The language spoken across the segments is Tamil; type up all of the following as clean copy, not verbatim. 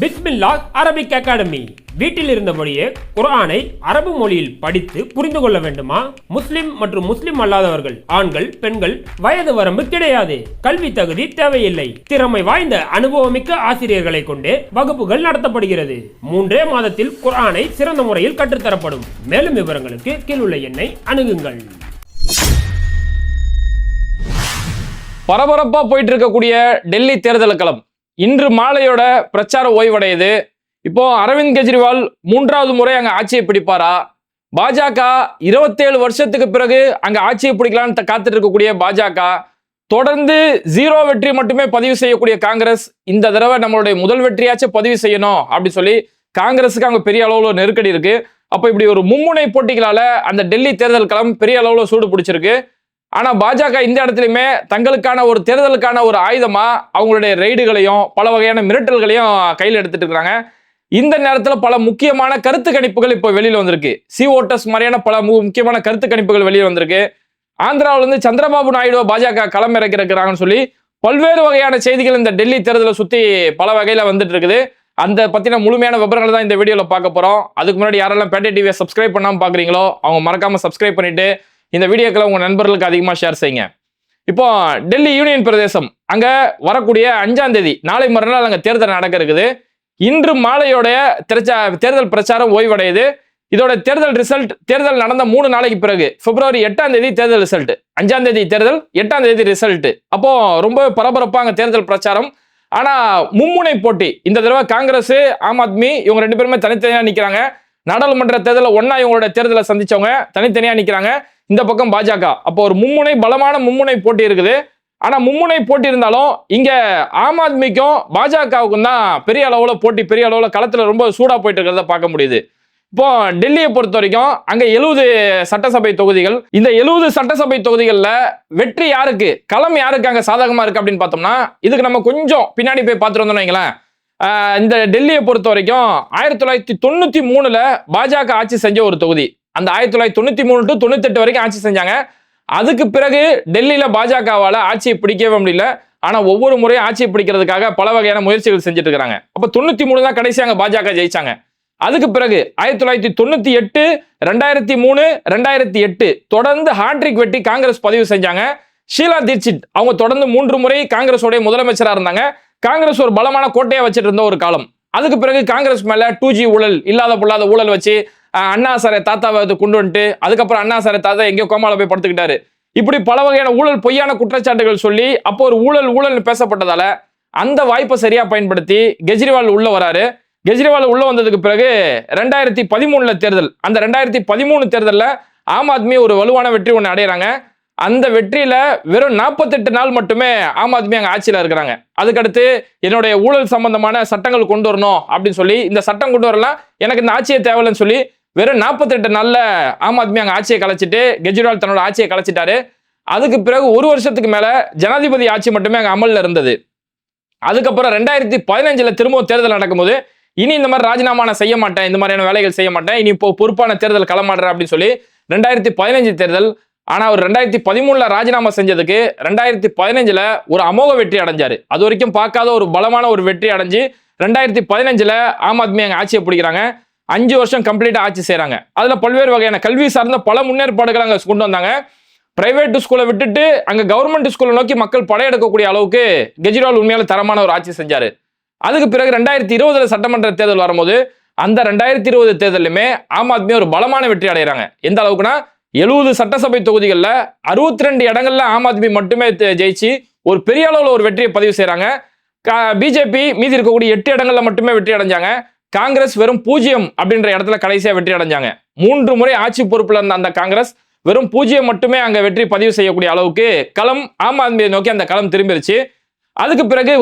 பிஸ்மில்லாஹ் அரபிக் அகாடமி. வீட்டில் இருந்தபடியே குர்ஆனை அரபு மொழியில் படித்து புரிந்து கொள்ள வேண்டுமா? முஸ்லிம் மற்றும் முஸ்லிம் அல்லாதவர்கள், ஆண்கள், பெண்கள், வயது வரம்பு கிடையாது. கல்வி தகுதி தேவையில்லை. திறமை வாய்ந்த அனுபவமிக்க ஆசிரியர்களை கொண்டே வகுப்புகள் நடத்தப்படுகிறது. 3 மாதத்தில் குர்ஆனை சிறந்த முறையில் கற்றுத்தரப்படும். மேலும் விவரங்களுக்கு கீழுள்ள எண்ணை அணுகுங்கள். பரபரப்பா போயிட்டு இருக்கக்கூடிய டெல்லி தேர்தல் களம் இன்று மாலையோட பிரச்சார ஓய்வடையுது. இப்போ அரவிந்த் கெஜ்ரிவால் 3வது முறை அங்க ஆட்சியை பிடிப்பாரா? பாஜக 27 வருஷத்துக்கு பிறகு அங்க ஆட்சியை பிடிக்கலான்னு காத்துட்டு இருக்கக்கூடிய பாஜக தொடர்ந்து 0 வெற்றி மட்டுமே பதிவு செய்யக்கூடிய காங்கிரஸ் இந்த தடவை நம்மளுடைய முதல் வெற்றியாச்சும் பதிவு செய்யணும் அப்படின்னு சொல்லி காங்கிரஸுக்கு அங்க பெரிய அளவுல நெருக்கடி இருக்கு. அப்ப இப்படி ஒரு மும்முனை போட்டிகளால அந்த டெல்லி தேர்தல் களம் பெரிய அளவுல சூடு பிடிச்சிருக்கு. ஆனா பாஜக இந்த இடத்துலயுமே தங்களுக்கான ஒரு தேர்தலுக்கான ஒரு ஆயுதமா அவங்களுடைய ரெய்டுகளையும் பல வகையான மிரட்டல்களையும் கையில் எடுத்துட்டு இருக்காங்க. இந்த நேரத்துல பல முக்கியமான கருத்து கணிப்புகள் இப்போ வெளியில வந்திருக்கு. ஓட்டர்ஸ் மாதிரியான பல முக்கியமான கருத்து கணிப்புகள் வெளியே வந்திருக்கு. ஆந்திராவில இருந்து சந்திரபாபு நாயுடு பாஜக களம் இறக்கிறாங்கன்னு சொல்லி பல்வேறு வகையான செய்திகள் இந்த டெல்லி தேர்தலை சுத்தி பல வகையில வந்துட்டு இருக்குது. அந்த பத்தின முழுமையான விவரங்கள் தான் இந்த வீடியோல பார்க்க போறோம். அதுக்கு முன்னாடி யாரெல்லாம் பேட்டை டிவியை சப்ஸ்கிரைப் பண்ணாம பாக்குறீங்களோ அவங்க மறக்காம சப்ஸ்கிரைப் பண்ணிட்டு இந்த வீடியோக்களை உங்க நண்பர்களுக்கு அதிகமாக ஷேர் செய்யுங்க. இப்போ டெல்லி யூனியன் பிரதேசம் அங்க வரக்கூடிய 5ஆம் தேதி நாளை மறுநாள் அங்க தேர்தல் நடக்க இருக்குது. இன்று மாலையோடைய தேர்தல் பிரச்சாரம் ஓய்வடையுது. இதோட தேர்தல் ரிசல்ட் தேர்தல் நடந்த 3 நாளைக்கு பிறகு பிப்ரவரி 8ஆம் தேதி தேர்தல் ரிசல்ட், 5ஆம் தேதி தேர்தல், 8ஆம் தேதி ரிசல்ட். அப்போ ரொம்ப பரபரப்பாங்க தேர்தல் பிரச்சாரம். ஆனா மும்முனை போட்டி இந்த தடவை காங்கிரஸ், ஆம் ஆத்மி இவங்க 2 பேருமே தனித்தனியா நிக்கிறாங்க. நாடாளுமன்ற தேர்தலில் ஒன்னா இவங்களோட தேர்தலை சந்திச்சவங்க தனித்தனியா நிக்கிறாங்க. இந்த பக்கம் பாஜக. அப்போ ஒரு பலமான மும்முனை போட்டி இருக்குது. ஆனா மும்முனை போட்டி இருந்தாலும் இங்க ஆம் ஆத்மிக்கும் பாஜகவுக்கும் தான் பெரிய அளவுல போட்டி, பெரிய அளவுல களத்துல ரொம்ப சூடா போயிட்டு இருக்கிறத பார்க்க முடியுது. இப்போ டெல்லியை பொறுத்த வரைக்கும் அங்க 70 சட்டசபை தொகுதிகள். இந்த 70 சட்டசபை தொகுதிகள்ல வெற்றி யாருக்கு, களம் யாருக்கு அங்க சாதகமா இருக்கு அப்படின்னு பார்த்தோம்னா இதுக்கு நம்ம கொஞ்சம் பின்னாடி போய் பார்த்துட்டு வந்தோம்னு வைங்களேன். இந்த டெல்லியை பொறுத்த வரைக்கும் 1993ல பாஜக ஆட்சி செஞ்ச ஒரு தொகுதி. அந்த 1993 to 98 வரைக்கும் ஆட்சி செஞ்சாங்க. அதுக்கு பிறகு டெல்லியில பாஜகவால ஆட்சியை பிடிக்கவே முடியல. ஆனா ஒவ்வொரு முறையும் ஆட்சியை பிடிக்கிறதுக்காக பல வகையான முயற்சிகள் செஞ்சுட்டு இருக்காங்க. அப்ப 93 தான் கடைசியாக பாஜக ஜெயிச்சாங்க. அதுக்கு பிறகு 1998, 2003, 2008 தொடர்ந்து ஹாட்ரிக் வெட்டி காங்கிரஸ் பதிவு செஞ்சாங்க. ஷீலா தீட்சித் அவங்க தொடர்ந்து 3 முறை காங்கிரஸோட முதலமைச்சரா இருந்தாங்க. காங்கிரஸ் ஒரு பலமான கோட்டையை வச்சுட்டு இருந்த ஒரு காலம். அதுக்கு பிறகு காங்கிரஸ் மேல 2G ஊழல், இல்லாத பொல்லாத ஊழல் வச்சு அண்ணா சாரை தாத்தாவை கொண்டு வந்துட்டு அதுக்கப்புறம் அண்ணா சாரை தாத்தா எங்கேயோ கோமால போய் படுத்துக்கிட்டாரு. இப்படி பல வகையான ஊழல், பொய்யான குற்றச்சாட்டுகள் சொல்லி அப்போ ஒரு ஊழல் பேசப்பட்டதால அந்த வாய்ப்பை சரியா பயன்படுத்தி கெஜ்ரிவால் உள்ள வராரு. கெஜ்ரிவால் உள்ள வந்ததுக்கு பிறகு 2013 தேர்தல், அந்த 2013 தேர்தலில் ஆம் ஆத்மி ஒரு வலுவான வெற்றி ஒன்று அடைகிறாங்க. அந்த வெற்றியில வெறும் 48 நாள் மட்டுமே ஆம் ஆத்மி அங்க ஆட்சியில இருக்கிறாங்க. அதுக்கடுத்து என்னுடைய ஊழல் சம்பந்தமான சட்டங்கள் கொண்டு வரணும் அப்படின்னு சொல்லி இந்த சட்டம் கொண்டு வரலாம், எனக்கு இந்த ஆட்சியை தேவையில்லைன்னு சொல்லி வெறும் 48 நாள்ல ஆம் ஆத்மி அங்க ஆட்சியை கலைச்சிட்டு கெஜ்ரிவால் தன்னோட ஆட்சியை கலைச்சிட்டாரு. அதுக்கு பிறகு 1 வருஷத்துக்கு மேல ஜனாதிபதி ஆட்சி மட்டுமே அங்க அமல்ல இருந்தது. அதுக்கப்புறம் 2015 திரும்பவும் தேர்தல் நடக்கும்போது இனி இந்த மாதிரி ராஜினாமா நான் செய்ய மாட்டேன், இந்த மாதிரியான வேலைகள் செய்ய மாட்டேன், இனி இப்போ பொறுப்பான தேர்தல் களமாடுறேன் அப்படின்னு சொல்லி 2015 தேர்தல். ஆனா அவர் 2013 ராஜினாமா செஞ்சதுக்கு 2015 ஒரு அமோக வெற்றி அடைஞ்சாரு. அது வரைக்கும் பார்க்காத ஒரு பலமான ஒரு வெற்றி அடைஞ்சு 2015 ஆம் ஆத்மி அங்க ஆட்சியை பிடிக்கிறாங்க. 5 வருஷம் கம்ப்ளீட்டா ஆட்சி செய்யறாங்க. அதுல பல்வேறு வகையான கல்வி சார்ந்த பல முன்னேற்பாடுகள் அங்க கொண்டு வந்தாங்க. பிரைவேட் ஸ்கூலை விட்டுட்டு அங்க கவர்மெண்ட் ஸ்கூலை நோக்கி மக்கள் படையெடுக்கக்கூடிய அளவுக்கு கெஜ்ரிவால் உண்மையால தரமான ஒரு ஆட்சி செஞ்சாரு. அதுக்கு பிறகு 2020 சட்டமன்ற தேர்தல் வரும்போது அந்த 2020 தேர்தலுமே ஆம் ஆத்மி ஒரு பலமான வெற்றி அடைகிறாங்க. எந்த அளவுக்குன்னா 70 சட்டசபை தொகுதிகள்ல 62 இடங்கள்ல ஆம் ஆத்மி மட்டுமே ஜெயிச்சு ஒரு பெரிய அளவுல ஒரு வெற்றியை பதிவு செய்யறாங்க. பிஜேபி மீதி இருக்கக்கூடிய 8 இடங்கள்ல மட்டுமே வெற்றி அடைஞ்சாங்க. காங்கிரஸ் வெறும் 0 அப்படின்ற இடத்துல கடைசியா வெற்றி அடைஞ்சாங்க. 3 முறை ஆட்சி பொறுப்புல இருந்த அந்த காங்கிரஸ் வெறும் 0 மட்டுமே அங்க வெற்றி பதிவு செய்யக்கூடிய அளவுக்கு களம் ஆம் ஆத்மியை நோக்கி அந்த களம் திரும்பிருச்சு. அதுக்கு பிறகு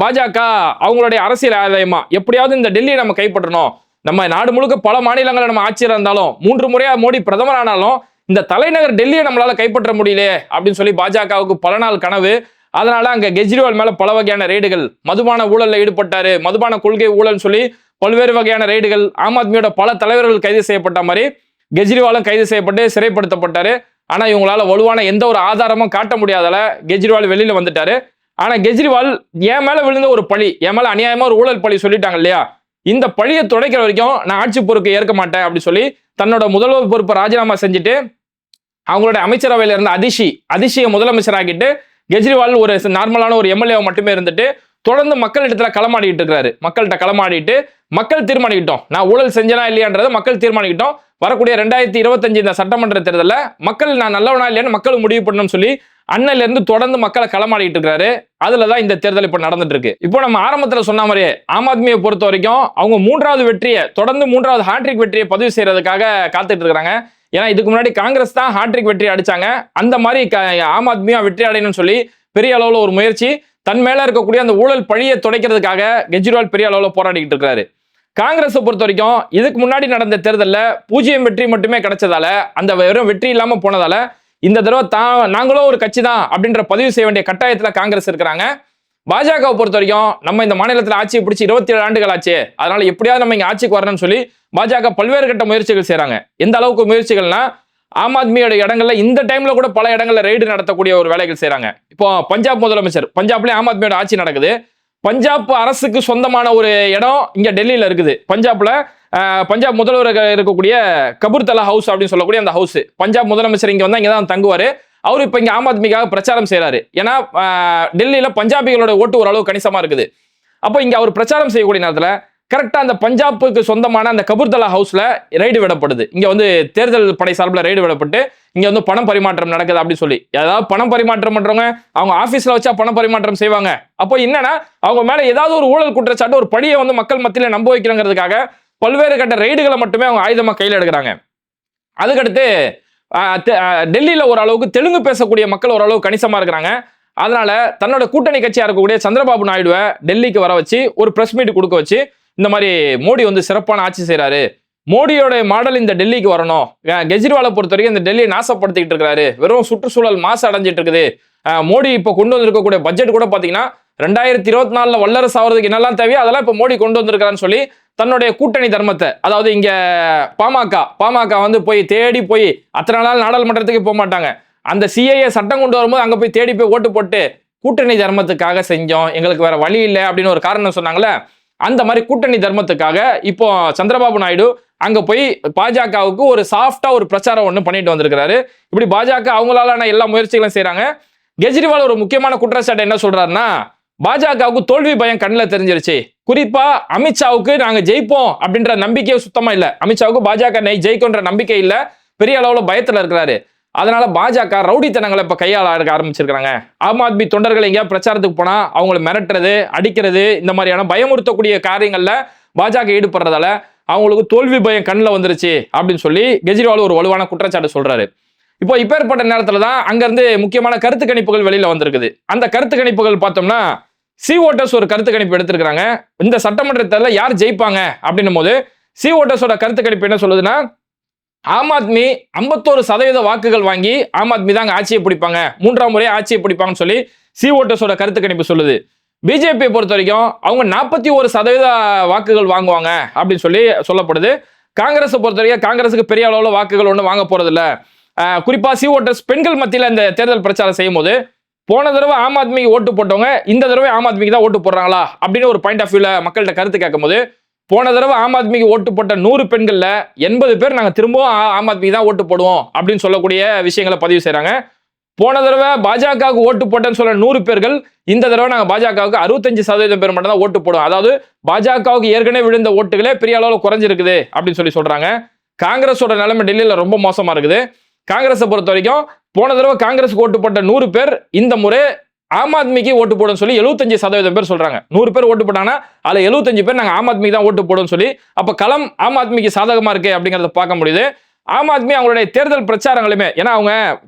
பாஜக அவங்களுடைய அரசியல் ஆதாயமா எப்படியாவது இந்த டெல்லியை நம்ம கைப்பற்றணும், நம்ம நாடு முழுக்க பல மாநிலங்களை நம்ம ஆட்சியர் இருந்தாலும் 3 முறையா மோடி பிரதமர் ஆனாலும் இந்த தலைநகர் டெல்லியை நம்மளால கைப்பற்ற முடியல அப்படின்னு சொல்லி பாஜகவுக்கு பல நாள் கனவு. அதனால அங்க கெஜ்ரிவால் மேல பல வகையான ரெய்டுகள், மதுபான ஊழல்ல ஈடுபட்டாரு, மதுபான கொள்கை ஊழல் சொல்லி பல்வேறு வகையான ரெய்டுகள், ஆம் ஆத்மியோட பல தலைவர்கள் கைது செய்யப்பட்ட மாதிரி கெஜ்ரிவாலும் கைது செய்யப்பட்டு சிறைப்படுத்தப்பட்டாரு. ஆனா இவங்களால வலுவான எந்த ஒரு ஆதாரமும் காட்ட முடியாதால கெஜ்ரிவால் வெளியில வந்துட்டாரு. ஆனா கெஜ்ரிவால் என் மேல விழுந்த ஒரு பழி, என் மேல அநியாயமா ஒரு ஊழல் பழி சொல்லிட்டாங்க இல்லையா, இந்த பழியை துடைக்கிற வரைக்கும் நான் ஆட்சி பொறுப்பை ஏற்க மாட்டேன் அப்படி சொல்லி தன்னோட முதல்வர் பொறுப்பை ராஜினாமா செஞ்சுட்டு அவங்களோட அமைச்சரவையில இருந்த அதிஷியை முதலமைச்சர் ஆக்கிட்டு கெஜ்ரிவால் ஒரு நார்மலான ஒரு எம்எல்ஏ மட்டுமே இருந்துட்டு தொடர்ந்து மக்கள் இடத்துல களமாடிட்டு இருக்காரு. மக்கள்கிட்ட களமாடிட்டு மக்கள் தீர்மானிக்கிட்டோம், நான் ஊழல் செஞ்சனா இல்லையான்றதை மக்கள் தீர்மானிக்கிட்டோம், வரக்கூடிய 2025 இந்த சட்டமன்ற தேர்தலில் மக்கள் நான் நல்லவனா இல்லையான்னு மக்கள் முடிவு பண்ணணும்னு சொல்லி அண்ணில இருந்து தொடர்ந்து மக்களை களமாடிட்டு இருக்காரு. அதுலதான் இந்த தேர்தல் இப்ப நடந்துட்டு இருக்கு. இப்போ நம்ம ஆரம்பத்துல சொன்ன மாதிரியே ஆம் ஆத்மியை பொறுத்த வரைக்கும் அவங்க 3வது வெற்றியை, தொடர்ந்து 3வது ஹாட்ரிக் வெற்றியை பதிவு செய்யறதுக்காக காத்துட்டு இருக்காங்க. ஏன்னா இதுக்கு முன்னாடி காங்கிரஸ் தான் ஹாட்ரிக் வெற்றி அடிச்சாங்க. அந்த மாதிரி ஆம் ஆத்மியா வெற்றி அடையணும்னு சொல்லி பெரிய அளவுல ஒரு முயற்சி, தன் மேல இருக்கக்கூடிய அந்த ஊழல் பழியை துடைக்கிறதுக்காக கெஜ்ரிவால் பெரிய அளவுல போராடிட்டு இருக்காரு. காங்கிரஸை பொறுத்த வரைக்கும் இதுக்கு முன்னாடி நடந்த தேர்தலில் 0 வெற்றி மட்டுமே கிடைச்சதால, அந்த வெறும் வெற்றி இல்லாம போனதால இந்த தடவை நாங்களும் ஒரு கட்சி தான் அப்படின்ற பதிவு செய்ய வேண்டிய கட்டாயத்துல காங்கிரஸ் இருக்கிறாங்க. பாஜகவை பொறுத்த வரைக்கும் நம்ம இந்த மாநிலத்தில் ஆட்சியை பிடிச்சி 27 ஆண்டுகள் ஆச்சு, அதனால எப்படியாவது நம்ம இங்க ஆட்சிக்கு வரணும்னு சொல்லி பாஜக பல்வேறு கட்ட முயற்சிகள் செய்யறாங்க. எந்த அளவுக்கு முயற்சிகள்னா ஆம் ஆத்மியோட இடங்கள்ல இந்த டைம்ல கூட பல இடங்கள்ல ரெய்டு நடத்தக்கூடிய ஒரு வேலைகள் செய்யறாங்க. இப்போ பஞ்சாப் முதலமைச்சர், பஞ்சாப்லயும் ஆம் ஆத்மியோட ஆட்சி நடக்குது. பஞ்சாப் அரசுக்கு சொந்தமான ஒரு இடம் இங்க டெல்லியில இருக்குது. பஞ்சாப்ல பஞ்சாப் முதல்வர் இருக்கக்கூடிய கபூர்தலா ஹவுஸ் அப்படின்னு சொல்லக்கூடிய அந்த ஹவுஸ், பஞ்சாப் முதலமைச்சர் இங்க வந்தா இங்கதான் தங்குவாரு. அவரு இப்ப இங்க ஆம் ஆத்மிக்காக பிரச்சாரம் செய்யறாரு. ஏன்னா டெல்லியில பஞ்சாபிகளோட ஓட்டு ஓரளவு கணிசமா இருக்குது. அப்போ இங்க அவர் பிரச்சாரம் செய்யக்கூடிய நேரத்துல கரெக்டா அந்த பஞ்சாபுக்கு சொந்தமான அந்த கபூர்தலா ஹவுஸ்ல ரைடு விடப்படுது. இங்க வந்து தேர்தல் படை சார்பில் ரைடு விடப்பட்டு இங்க வந்து பணம் பரிமாற்றம் நடக்குது அப்படின்னு சொல்லி, ஏதாவது பணம் பரிமாற்றம் பண்றவங்க அவங்க ஆபீஸ்ல வச்சா பணம் பரிமாற்றம் செய்வாங்க. அப்போ என்னன்னா அவங்க மேல ஏதாவது ஒரு ஊழல் குற்றச்சாட்டு, ஒரு படியை வந்து மக்கள் மத்தியில நம்ப வைக்கிறங்கிறதுக்காக பல்வேறு கட்ட ரைடுகளை மட்டுமே அவங்க ஆயுதமா கையில் எடுக்கிறாங்க. அதுக்கடுத்து டெல்லியில ஓரளவுக்கு தெலுங்கு பேசக்கூடிய மக்கள் ஓரளவு கணிசமா இருக்கிறாங்க. அதனால தன்னோட கூட்டணி கட்சியா இருக்கக்கூடிய சந்திரபாபு நாயுடுவை டெல்லிக்கு வர வச்சு ஒரு பிரஸ் மீட் கொடுக்க வச்சு, இந்த மாதிரி மோடி வந்து சிறப்பான ஆட்சி செய்யறாரு, மோடியோட மாடல் இந்த டெல்லிக்கு வரணும், கெஜ்ரிவாலை பொறுத்த வரைக்கும் இந்த டெல்லியை நாசப்படுத்திட்டு இருக்காரு, வெறும் சுற்றுச்சூழல் மாசு அடைஞ்சிட்டு இருக்குது, மோடி இப்ப கொண்டு வந்திருக்கக்கூடிய பட்ஜெட் கூட பாத்தீங்கன்னா 2024 வல்லரசு ஆகிறதுக்கு என்னெல்லாம் தேவையோ அதெல்லாம் இப்ப மோடி கொண்டு வந்திருக்காருன்னு சொல்லி தன்னுடைய கூட்டணி தர்மத்தை, அதாவது இங்க பாமக வந்து போய் தேடி போய் அத்தனை நாள் நாடாளுமன்றத்துக்கு போக மாட்டாங்க, அந்த சிஏஏ சட்டம் கொண்டு வரும்போது அங்க போய் தேடி போய் ஓட்டு போட்டு கூட்டணி தர்மத்துக்காக செஞ்சோம், எங்களுக்கு வேற வழி இல்லை அப்படின்னு ஒரு காரணம் சொன்னாங்களே, அந்த மாதிரி கூட்டணி தர்மத்துக்காக இப்போ சந்திரபாபு நாயுடு அங்க போய் பாஜகவுக்கு ஒரு சாஃப்டா ஒரு பிரச்சாரம் ஒண்ணு பண்ணிட்டு வந்திருக்கிறாரு. இப்படி பாஜக அவங்களால எல்லா முயற்சிகளும் செய்யறாங்க. கெஜ்ரிவால் ஒரு முக்கியமான குற்றச்சாட்டு என்ன சொல்றாருன்னா, பாஜகவுக்கு தோல்வி பயம் கண்ணில் தெரிஞ்சிருச்சு, குறிப்பா அமித்ஷாவுக்கு நாங்க ஜெயிப்போம் அப்படின்ற நம்பிக்கையே சுத்தமா இல்ல, அமித்ஷாவுக்கு பாஜக ஜெயிக்கும்ன்ற நம்பிக்கை இல்ல, பெரிய அளவுல பயத்துல இருக்கிறாரு. அதனால பாஜக ரவுடித்தனங்களை இப்ப கையாள ஆரம்பிச்சிருக்காங்க. ஆம் ஆத்மி தொண்டர்கள் எங்க பிரச்சாரத்துக்கு போனா அவங்களை மிரட்டுறது, அடிக்கிறது, இந்த மாதிரியான பயமுறுத்தக்கூடிய காரியங்கள்ல பாஜக ஈடுபடுறதால அவங்களுக்கு தோல்வி பயம் கண்ணில் வந்துருச்சு அப்படின்னு சொல்லி கெஜ்ரிவால் ஒரு வலுவான குற்றச்சாட்டு சொல்றாரு. இப்போ இப்பேற்பட்ட நேரத்துல தான் அங்க இருந்து முக்கியமான கருத்து கணிப்புகள் வெளியில வந்திருக்குது. அந்த கருத்து கணிப்புகள் பார்த்தோம்னா சி ஓட்டர்ஸ் ஒரு கருத்து கணிப்பு எடுத்திருக்காங்க. இந்த சட்டமன்ற தேர்தலில் யார் ஜெயிப்பாங்க அப்படின்னும் போது சி ஓட்டர்ஸோட கருத்து கணிப்பு என்ன சொல்லுதுன்னா, ஆம் ஆத்மி 51% வாக்குகள் வாங்கி ஆம் ஆத்மி தான் ஆட்சியை பிடிப்பாங்க, 3ஆம் முறை ஆட்சியை பிடிப்பாங்கன்னு சொல்லி சி ஓட்டர்ஸோட கருத்து கணிப்பு சொல்லுது. பிஜேபியை பொறுத்த வரைக்கும் அவங்க 41% வாக்குகள் வாங்குவாங்க அப்படின்னு சொல்லி சொல்லப்படுது. காங்கிரஸை பொறுத்த வரைக்கும் காங்கிரஸுக்கு பெரிய அளவுல வாக்குகள் ஒன்றும் வாங்க போறது இல்லை. குறிப்பா சி ஓட்டர்ஸ் பெண்கள் மத்தியில் இந்த தேர்தல் பிரச்சாரம் செய்யும் போது போன தடவை ஆம் ஆத்மிக்கு ஓட்டு போட்டவங்க இந்த தடவை ஆம் ஆத்மிக்கு தான் ஓட்டு போடுறாங்களா அப்படின்னு ஒரு பாயிண்ட் ஆஃப் வியூல மக்கள்கிட்ட கருத்து கேட்கும் போது, போன தடவை ஆம் ஆத்மிக்கு ஓட்டு போட்ட 100 பெண்கள்ல 80 பேர் நாங்க திரும்பவும் ஆம் ஆத்மிக்கு தான் ஓட்டு போடுவோம் அப்படின்னு சொல்லக்கூடிய விஷயங்களை பதிவு செய்யறாங்க. போன தடவை பாஜகவுக்கு ஓட்டு போட்டேன்னு சொல்ல 100 பேர்கள் இந்த தடவை நாங்க பாஜகவுக்கு 65% பேர் மட்டும் தான் ஓட்டு போடுவோம், அதாவது பாஜகவுக்கு ஏற்கனவே விழுந்த ஓட்டுகளே பெரிய அளவில் குறைஞ்சிருக்குது அப்படின்னு சொல்றாங்க. காங்கிரஸோட நிலைமை டெல்லியில ரொம்ப மோசமா இருக்குது. காங்கிரஸை பொறுத்த வரைக்கும் போன தடவை காங்கிரஸுக்கு ஓட்டு போட்ட 100 பேர் இந்த முறை ஆம் ஆத்மிக்கு ஓட்டு போடும் சொல்லி 75% பேர் சொல்றாங்க. 100 பேர் ஓட்டு போட்டாங்கன்னா அதுல 75 பேர் நாங்க ஆம் ஆத்மிக்கு தான் ஓட்டு போடும் சொல்லி, அப்ப களம் ஆம் ஆத்மிக்கு சாதகமா இருக்கு அப்படிங்கறத பார்க்க முடியுது. ஆம் ஆத்மி அவங்களுடைய தேர்தல் பிரச்சாரங்களுமே, ஏன்னா அவங்க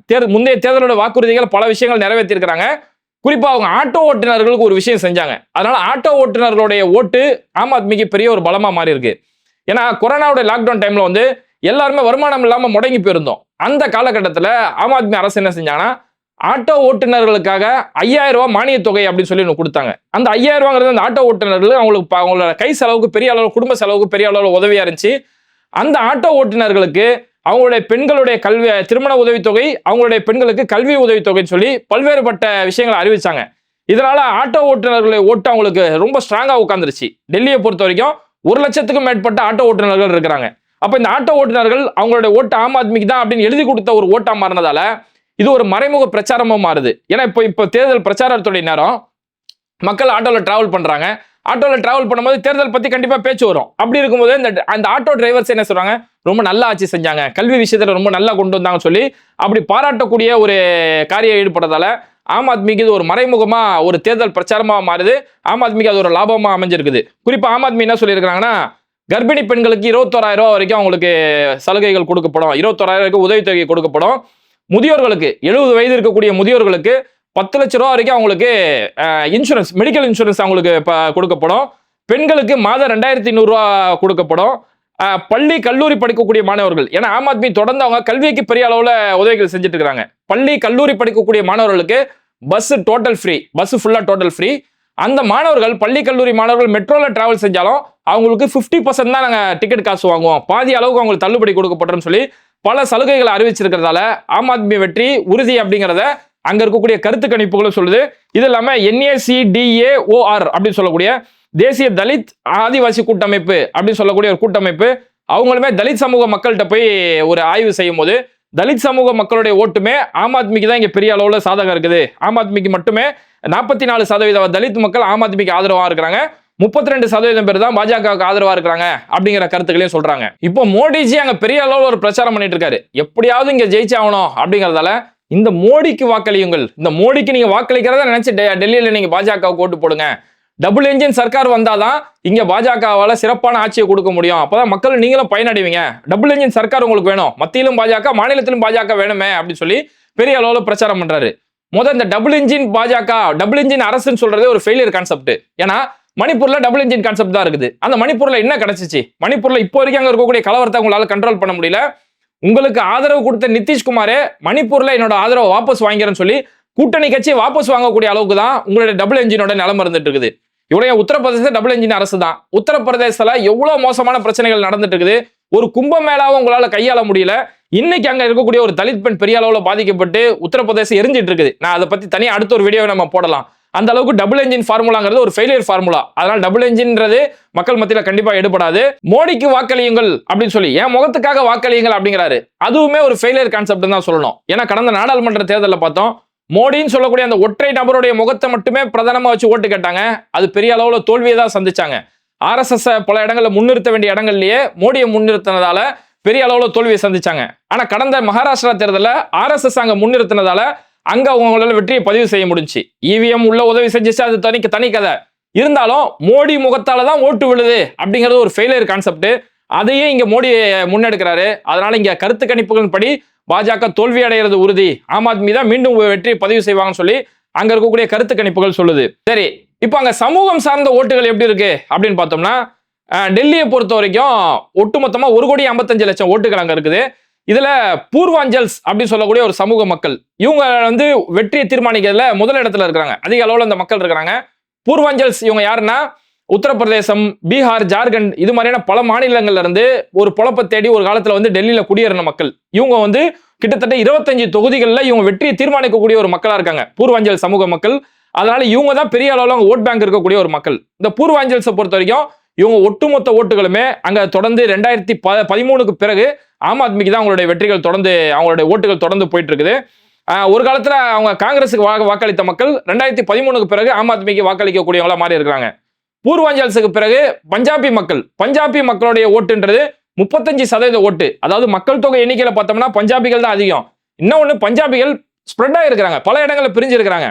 முந்தைய தேர்தலோட வாக்குறுதிகள் பல விஷயங்கள் நிறைவேற்றி இருக்கிறாங்க. குறிப்பா அவங்க ஆட்டோ ஓட்டுநர்களுக்கு ஒரு விஷயம் செஞ்சாங்க. அதனால ஆட்டோ ஓட்டுநர்களுடைய ஓட்டு ஆம் ஆத்மிக்கு பெரிய ஒரு பலமா மாறி இருக்கு. ஏன்னா கொரோனாவுடைய லாக்டவுன் டைம்ல வந்து எல்லாருமே வருமானம் இல்லாம முடங்கி போயிருந்தோம். அந்த காலகட்டத்தில் ஆம் ஆத்மி அரசு என்ன செஞ்சாங்கன்னா, ஆட்டோ ஓட்டுநர்களுக்காக 5000 ரூபாய் மானிய தொகை அப்படின்னு சொல்லி ஒன்று கொடுத்தாங்க. அந்த 5000 ரூபாங்கிறது அந்த ஆட்டோ ஓட்டுநர்கள் அவங்களுக்கு அவங்களோட கை செலவுக்கு பெரிய அளவு, குடும்ப செலவுக்கு பெரிய அளவில் உதவியா இருந்துச்சு. அந்த ஆட்டோ ஓட்டுநர்களுக்கு அவங்களுடைய பெண்களுடைய திருமண உதவித்தொகை, அவங்களுடைய பெண்களுக்கு கல்வி உதவித்தொகைன்னு சொல்லி பல்வேறுபட்ட விஷயங்களை அறிவிச்சாங்க. இதனால ஆட்டோ ஓட்டுநர்களை ஓட்டு அவங்களுக்கு ரொம்ப ஸ்ட்ராங்கா உட்காந்துருச்சு. டெல்லியை பொறுத்த வரைக்கும் 1,00,000க்கும் மேற்பட்ட ஆட்டோ ஓட்டுநர்கள் இருக்கிறாங்க. அப்ப இந்த ஆட்டோ ஓட்டுநர்கள் அவங்களுடைய ஓட்டு ஆம் ஆத்மிக்கு தான் அப்படின்னு எழுதி கொடுத்த ஒரு ஓட்டா மாறினதால இது ஒரு மறைமுக பிரச்சாரமா மாறுது. ஏன்னா இப்போ தேர்தல் பிரச்சாரத்துடைய நேரம், மக்கள் ஆட்டோல டிராவல் பண்றாங்க. ஆட்டோல டிராவல் பண்ணும்போது தேர்தல் பத்தி கண்டிப்பா பேச்சு வரும். அப்படி இருக்கும்போது அந்த ஆட்டோ டிரைவர்ஸ் என்ன சொல்றாங்க, ரொம்ப நல்லா ஆட்சி செஞ்சாங்க, கல்வி விஷயத்துல ரொம்ப நல்லா கொண்டு வந்தாங்கன்னு சொல்லி அப்படி பாராட்டக்கூடிய ஒரு காரியம் ஈடுபடுறதால ஆம் ஆத்மிக்கு இது ஒரு மறைமுகமா ஒரு தேர்தல் பிரச்சாரமா மாறுது. ஆம் ஆத்மிக்கு அது ஒரு லாபமா அமைஞ்சிருக்குது. குறிப்பா ஆம் ஆத்மி என்ன சொல்லியிருக்காங்கன்னா, கர்ப்பிணி பெண்களுக்கு 21,000 ரூபாய் வரைக்கும் அவங்களுக்கு சலுகைகள் கொடுக்கப்படும், 21,000 உதவித்தொகை கொடுக்கப்படும். முதியோர்களுக்கு 70 வயது இருக்கக்கூடிய முதியோர்களுக்கு 10 லட்சம் ரூபாய் வரைக்கும் அவங்களுக்கு இன்சூரன்ஸ், மெடிக்கல் இன்சூரன்ஸ் அவங்களுக்கு கொடுக்கப்படும். பெண்களுக்கு மாதம் 2,200 ரூபாய் கொடுக்கப்படும். பள்ளி கல்லூரி படிக்கக்கூடிய மாணவர்கள், ஏன்னா ஆம் ஆத்மி தொடர்ந்து அவங்க கல்விக்கு பெரிய அளவுல உதவிகள் செஞ்சுட்டு இருக்காங்க. பள்ளி கல்லூரி படிக்கக்கூடிய மாணவர்களுக்கு பஸ் டோட்டல் ஃப்ரீ, பஸ் ஃபுல்லா டோட்டல் ஃப்ரீ. அந்த மாணவர்கள் பள்ளி கல்லூரி மாணவர்கள் மெட்ரோல டிராவல் செஞ்சாலும் அவங்களுக்கு 50% தான் நாங்க டிக்கெட் காசு வாங்குவோம், பாதி அளவுக்கு அவங்களுக்கு தள்ளுபடி கொடுக்கப்படும் சொல்லி பல சலுகைகளை அறிவிச்சிருக்கிறதால ஆம் ஆத்மி வெற்றி உறுதி அப்படிங்கிறத அங்க இருக்கக்கூடிய கருத்து கணிப்புகளும் சொல்லுது. இது இல்லாம NACDAOR அப்படின்னு சொல்லக்கூடிய தேசிய தலித் ஆதிவாசி கூட்டமைப்பு அப்படின்னு சொல்லக்கூடிய ஒரு கூட்டமைப்பு, அவங்களுமே தலித் சமூக மக்கள்கிட்ட போய் ஒரு ஆய்வு செய்யும் போது தலித் சமூக மக்களுடைய ஓட்டுமே ஆம் ஆத்மிக்கு தான் இங்க பெரிய அளவுல சாதகம் இருக்குது. ஆம் ஆத்மிக்கு மட்டுமே 44% தலித் மக்கள் ஆம் ஆத்மிக்கு ஆதரவா இருக்கிறாங்க, 32% பேர் தான் பாஜகவுக்கு ஆதரவா இருக்கிறாங்க அப்படிங்கிற கருத்துக்களையும் சொல்றாங்க. இப்போ மோடிஜி அங்க பெரிய அளவுல ஒரு பிரச்சாரம் பண்ணிட்டு இருக்காரு, எப்படியாவது இங்க ஜெயிச்சாகணும் அப்படிங்கறதால இந்த மோடிக்கு வாக்களியுங்கள், இந்த மோடிக்கு நீங்க வாக்களிக்கிறத நினைச்சு டெல்லியில நீங்க பாஜகவுக்கு ஓட்டு போடுங்க, டபுள் என்ஜின் சர்க்கார் வந்தாதான் இங்க பாஜகவால சிறப்பான ஆட்சியை கொடுக்க முடியும், அப்பதான் மக்கள் நீங்களும் பயனடைவீங்க, டபுள் என்ஜின் சர்க்கார் உங்களுக்கு வேணும், மத்தியிலும் பாஜக மாநிலத்திலும் பாஜக வேணுமே அப்படின்னு சொல்லி பெரிய அளவுல பிரச்சாரம் பண்றாரு. இந்த டபுள் என்ஜின் பாஜக, டபுள் என்ஜின் அரசுன்னு சொல்றது ஒரு ஃபெயிலியர் கான்செப்ட். ஏன்னா மணிப்பூர்ல டபுள் என்ஜின் கான்செப்ட் தான் இருக்குது. அந்த மணிப்பூர்ல என்ன கிடைச்சிச்சு, மணிப்பூர்ல இப்போ வரைக்கும் அங்க இருக்கக்கூடிய கலவரத்தை உங்களால கண்ட்ரோல் பண்ண முடியல. உங்களுக்கு ஆதரவு கொடுத்த நிதிஷ்குமாரே மணிப்பூர்ல என்னோட ஆதரவை வாபஸ் வாங்கிறேன்னு சொல்லி கூட்டணி கட்சி வாபஸ் வாங்கக்கூடிய அளவுக்கு தான் உங்களுடைய டபுள் என்ஜினோட நிலைமை இருந்துட்டு இருக்குது. இவருடைய உத்தரப்பிரதேச டபுள் என்ஜின் அரசு தான். உத்தரப்பிரதேசத்துல எவ்வளவு மோசமான பிரச்சனைகள் நடந்துட்டு இருக்குது, ஒரு கும்பமேளாவும் உங்களால கையாள முடியல. இன்னைக்கு அங்க இருக்கக்கூடிய ஒரு தலித் பெண் பெரிய அளவுல பாதிக்கப்பட்டு உத்தரப்பிரதேசம் எரிஞ்சிட்டு இருக்குது. நான் அதை பத்தி தனியா அடுத்த ஒரு வீடியோவை நம்ம போடலாம். அந்த அளவுக்கு டபுள் என்ஜின் ஃபார்முலாங்கிறது ஒரு ஃபெயிலியர் ஃபார்முலா. அதனால டபுள் என்ஜின்றது மக்கள் மத்தியில கண்டிப்பா எடுபடாது. மோடிக்கு வாக்களியுங்கள் அப்படின்னு சொல்லி என் முகத்துக்காக வாக்களியுங்கள் அப்படிங்கிறாரு, அதுவுமே ஒரு ஃபெயிலியர் கான்செப்ட் தான் சொல்லணும். ஏன்னா கடந்த நாடாளுமன்ற தேர்தலில் பார்த்தோம், மோடின்னு சொல்லக்கூடிய அந்த ஒற்றை நபருடைய முகத்தை மட்டுமே பிரதானமா வச்சு ஓட்டு கேட்டாங்க, அது பெரிய அளவுல தோல்வியை தான் சந்திச்சாங்க. RSS பல இடங்கள்ல முன்னிறுத்த வேண்டிய இடங்கள்லயே மோடியை முன்னிறுத்தினதால பெரிய அளவுல தோல்வியை சந்திச்சாங்க. ஆனா கடந்த மகாராஷ்டிரா தேர்தலில் RSS அங்க முன்னிறுத்தினதால அங்க அவங்களால வெற்றியை பதிவு செய்ய முடிஞ்சு. EVM உள்ள உதவி செஞ்சிச்சு, அது தனி கதை. இருந்தாலும் மோடி முகத்தால தான் ஓட்டு விழுது அப்படிங்கிறது ஒரு ஃபெயிலியர் கான்செப்ட். அதையே இங்க மோடி முன்னெடுக்கிறாரு. அதனால இங்க கருத்து கணிப்புகளின் படி பாஜக தோல்வி அடைகிறது உறுதி, ஆம் ஆத்மி தான் மீண்டும் வெற்றி பதிவு செய்வாங்கன்னு சொல்லி அங்க இருக்கக்கூடிய கருத்து கணிப்புகள் சொல்லுது. சரி, இப்போ அங்க சமூகம் சார்ந்த ஓட்டுகள் எப்படி இருக்கு அப்படின்னு பார்த்தோம்னா, டெல்லியை பொறுத்த வரைக்கும் ஒட்டுமொத்தமா 1,55,00,000 ஓட்டுகள் அங்க இருக்குது. இதுல பூர்வாஞ்சல்ஸ் அப்படின்னு சொல்லக்கூடிய ஒரு சமூக மக்கள், இவங்க வெற்றியை தீர்மானிக்கிறதுல முதல் இடத்துல இருக்கிறாங்க, அதிக அளவுல அந்த மக்கள் இருக்கிறாங்க. பூர்வாஞ்சல்ஸ் இவங்க யாருன்னா, உத்தரப்பிரதேசம், பீகார், ஜார்க்கண்ட் இது மாதிரியான பல மாநிலங்கள்ல இருந்து ஒரு பொழப்ப தேடி ஒரு காலத்துல டெல்லியில குடியேறின மக்கள். இவங்க கிட்டத்தட்ட 25 தொகுதிகளில் இவங்க வெற்றியை தீர்மானிக்கக்கூடிய ஒரு மக்களா இருக்காங்க பூர்வாஞ்சல் சமூக மக்கள். அதனால இவங்க தான் பெரிய அளவுல ஓட் பேங்க் இருக்கக்கூடிய ஒரு மக்கள். இந்த பூர்வாஞ்சல்ஸை பொறுத்த வரைக்கும் இவங்க ஒட்டுமொத்த ஓட்டுகளுமே அங்க தொடர்ந்து 2013க்கு பிறகு ஆம் ஆத்மிக்கு தான் அவங்களுடைய வெற்றிகள் தொடர்ந்து, அவங்களுடைய ஓட்டுகள் தொடர்ந்து போயிட்டு இருக்குது. ஒரு காலத்துல அவங்க காங்கிரஸுக்கு வாக்களித்த மக்கள் 2013க்கு பிறகு ஆம் ஆத்மிக்கு வாக்களிக்கக்கூடியவங்களா மாறி இருக்கிறாங்க. பூர்வாஞ்சல்ஸுக்கு பிறகு பஞ்சாபி மக்களுடைய ஓட்டுன்றது 35% ஓட்டு. அதாவது மக்கள் தொகை எண்ணிக்கையில பார்த்தோம்னா பஞ்சாபிகள் தான் அதிகம். இன்னொன்னு, பஞ்சாபிகள் ஸ்ப்ரெட் ஆயிருக்கிறாங்க, பல இடங்கள்ல பிரிஞ்சு இருக்கிறாங்க.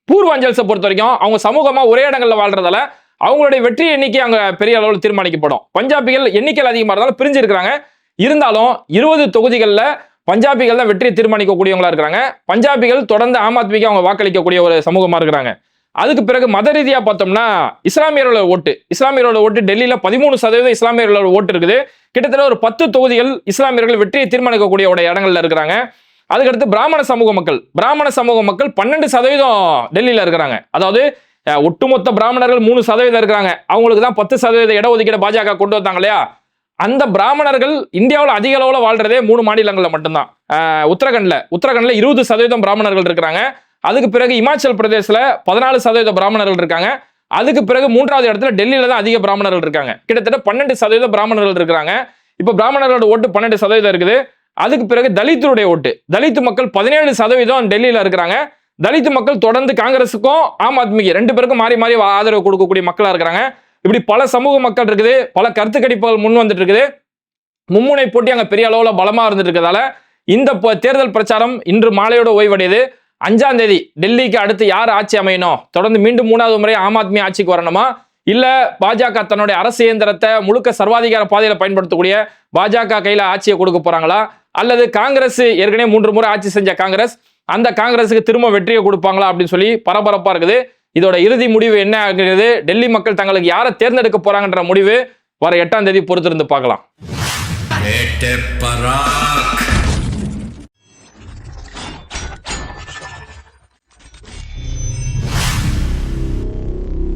பூர்வாஞ்சல்ஸை பொறுத்த வரைக்கும் அவங்க சமூகமா ஒரே இடங்கள்ல வாழ்றதால அவங்களுடைய வெற்றி எண்ணிக்கை அங்க பெரிய அளவில் தீர்மானிக்கப்படும். பஞ்சாபிகள் எண்ணிக்கையில் அதிகமாக இருந்தாலும் பிரிஞ்சு இருக்கிறாங்க. இருந்தாலும் 20 தொகுதிகளில் பஞ்சாபிகள் தான் வெற்றியை தீர்மானிக்கக்கூடியவங்களா இருக்கிறாங்க. பஞ்சாபிகள் தொடர்ந்து ஆம் ஆத்மிக்கு அவங்க வாக்களிக்கக்கூடிய ஒரு சமூகமா இருக்கிறாங்க. அதுக்கு பிறகு மத ரீதியா பார்த்தோம்னா இஸ்லாமியர்களோட ஓட்டு டெல்லியில 13% இஸ்லாமியர்களோட ஓட்டு இருக்குது. கிட்டத்தட்ட ஒரு 10 தொகுதிகள் இஸ்லாமியர்கள் வெற்றியை தீர்மானிக்கக்கூடிய இடங்கள்ல இருக்கிறாங்க. அதுக்கடுத்து பிராமண சமூக மக்கள் 12% டெல்லியில இருக்கிறாங்க. அதாவது ஒட்டுமொத்த பிராமணர்கள் 3% இருக்கிறாங்க, அவங்களுக்கு தான் 10% இடஒதுக்கீடு பாஜக கொண்டு வந்தாங்க இல்லையா. அந்த பிராமணர்கள் இந்தியாவில் அதிக அளவுல வாழ்றதே 3 மாநிலங்கள்ல மட்டும்தான். உத்தரகண்ட்ல 20% பிராமணர்கள் இருக்கிறாங்க. அதுக்கு பிறகு இமாச்சல் பிரதேசல 14% பிராமணர்கள் இருக்காங்க. அதுக்கு பிறகு 3வது இடத்துல டெல்லியில தான் அதிக பிராமணர்கள் இருக்காங்க. கிட்டத்தட்ட 12% பிராமணர்கள் இருக்காங்க. இப்ப பிராமணர்களோட ஓட்டு 12% இருக்குது. அதுக்கு பிறகு தலித்துடைய ஓட்டு, தலித்து மக்கள் 17% டெல்லியில இருக்கிறாங்க. தலித்து மக்கள் தொடர்ந்து காங்கிரஸுக்கும் ஆம் ஆத்மிக்கு 2 பேருக்கும் மாறி மாறி ஆதரவு கொடுக்கக்கூடிய மக்களா இருக்கிறாங்க. இப்படி பல சமூக மக்கள் இருக்குது, பல கருத்து கணிப்புகள் முன் வந்துட்டு இருக்குது. மும்முனை போட்டி அங்க பெரிய அளவுல பலமா இருந்துட்டு இருக்கிறதால இந்த தேர்தல் பிரச்சாரம் இன்று மாலையோட ஓய்வடையுது. 5ஆம் தேதி டெல்லிக்கு அடுத்து யார் ஆட்சி அமையணும், தொடர்ந்து மீண்டும் 3வது முறை ஆம் ஆத்மி ஆட்சிக்கு வரணுமா, இல்ல பாஜக தன்னுடைய அரசு இயந்திரத்தை முழுக்க சர்வாதிகார பாதையில பயன்படுத்தக்கூடிய பாஜக கையில ஆட்சியை கொடுக்க போறாங்களா, அல்லது காங்கிரஸ் ஏற்கனவே 3 முறை ஆட்சி செஞ்ச காங்கிரஸ் அந்த காங்கிரஸுக்கு திரும்ப வெற்றியை கொடுப்பாங்களா அப்படின்னு சொல்லி பரபரப்பா இருக்குது. இதோட இறுதி முடிவு என்ன ஆகிறது, டெல்லி மக்கள் தங்களுக்கு யாரை தேர்ந்தெடுக்க போறாங்கன்ற முடிவு வர 8ஆம் தேதி பொறுத்திருந்து பார்க்கலாம்.